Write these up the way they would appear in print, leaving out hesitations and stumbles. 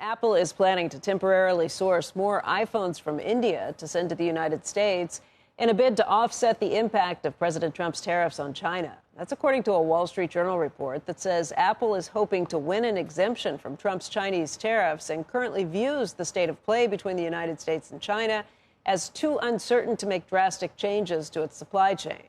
Apple is planning to temporarily source more iPhones from India to send to the United States in a bid to offset the impact of President Trump's tariffs on China. That's according to a Wall Street Journal report that says Apple is hoping to win an exemption from Trump's Chinese tariffs and currently views the state of play between the United States and China as too uncertain to make drastic changes to its supply chain.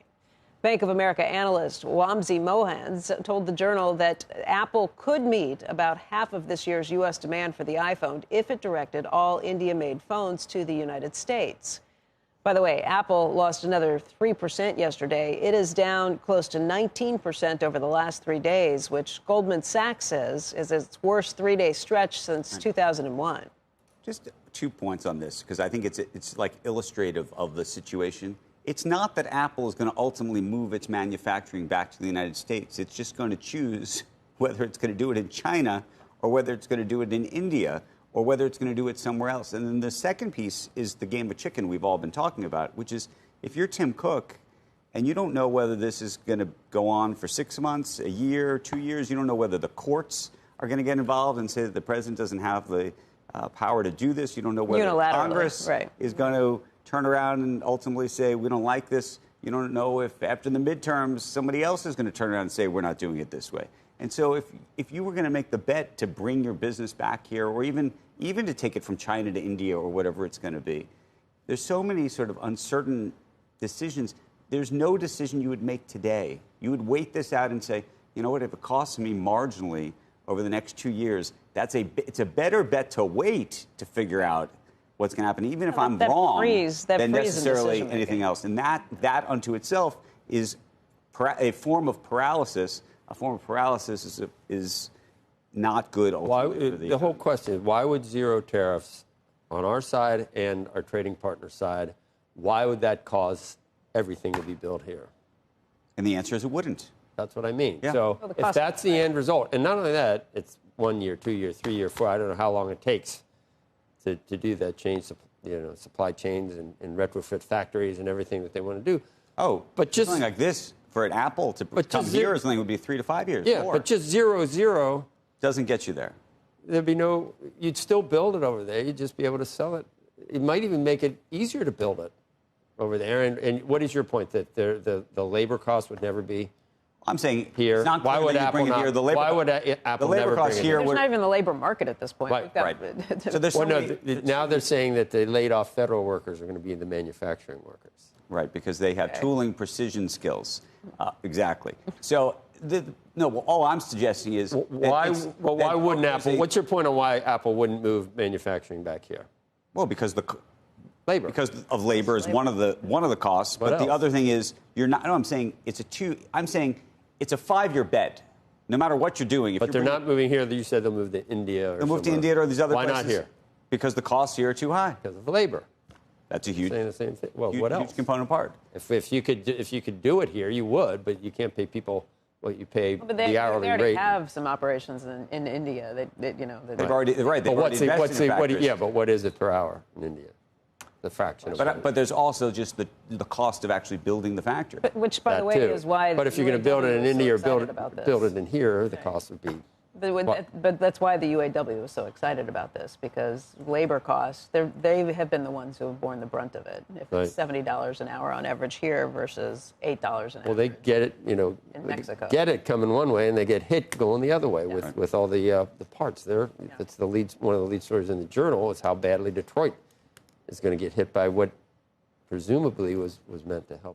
Bank of America analyst Wamsi Mohan told the Journal that Apple could meet about half of this year's U.S. demand for the iPhone if it directed all India-made phones to the United States. By the way, Apple lost another 3% yesterday. It is down close to 19% over the last 3 days, which Goldman Sachs says is its worst three-day stretch since 2001. Just 2 points on this, because I think it's like illustrative of the situation. It's not that Apple is going to ultimately move its manufacturing back to the United States. It's just going to choose whether it's going to do it in China or whether it's going to do it in India or whether it's going to do it somewhere else. And then the second piece is the game of chicken we've all been talking about, which is if you're Tim Cook and you don't know whether this is going to go on for 6 months, a year, 2 years, you don't know whether the courts are going to get involved and say that the president doesn't have the power to do this. You don't know whether Congress is going to turn around and ultimately say, we don't like this. You don't know if after the midterms, somebody else is going to turn around and say, we're not doing it this way. And so if you were going to make the bet to bring your business back here or even to take it from China to India or whatever it's going to be, there's so many sort of uncertain decisions. There's no decision you would make today. You would wait this out and say, you know what, if it costs me marginally over the next 2 years, it's a better bet to wait to figure out what's going to happen, even if I'm wrong, than necessarily anything else. And that unto itself is a form of paralysis. A form of paralysis is not good. The whole question is, why would zero tariffs on our side and our trading partner side, why would that cause everything to be built here? And the answer is it wouldn't. That's what I mean. Yeah. So if that's the end result, and not only that, it's 1 year, 2 year, 3 year, 4, I don't know how long it takes to do that, change supply chains and retrofit factories and everything that they want to do. Oh, but just something like this for an Apple to come here or something would be 3 to 5 years. Yeah, but just 0 doesn't get you there. There'd be you'd still build it over there. You'd just be able to sell it. It might even make it easier to build it over there. And what is your point, that the labor cost would never be? I'm saying here. It's not why would Apple not? Why would Apple never bring it here? There's not even the labor market at this point. Right. So there's now they're saying that the laid off federal workers are going to be the manufacturing workers. Right, because they have tooling precision skills. Exactly. So all I'm suggesting is why wouldn't Apple? What's your point on why Apple wouldn't move manufacturing back here? Well, because labor. Because of labor is one of the costs. But the other thing is you're not. No, I'm saying I'm saying it's a 5-year bet. No matter what you're doing. But they're not moving here. You said they'll move to India. They'll move to India or these other places. Why not here? Because the costs here are too high. Because of labor. That's a huge. Saying the same thing. Well, what else? Huge component part. If you could do it here, you would, but you can't pay people what you pay the hourly rate. They already have some operations in India. They've already right. They've already invested in factories. Yeah, but what is it per hour in India? The fraction of but there's also just the cost of actually building the factory. Which, by the way, is why. But if you're going to build it in India or build it in here, the cost would be. But that's why the UAW was so excited about this, because labor costs, they have been the ones who have borne the brunt of it. If it's $70 an hour on average here versus $8 an hour. Well, they get it, in Mexico. Get it coming one way, and they get hit going the other way with all the parts there. That's one of the lead stories in the Journal is how badly Detroit is going to get hit by what presumably was meant to help.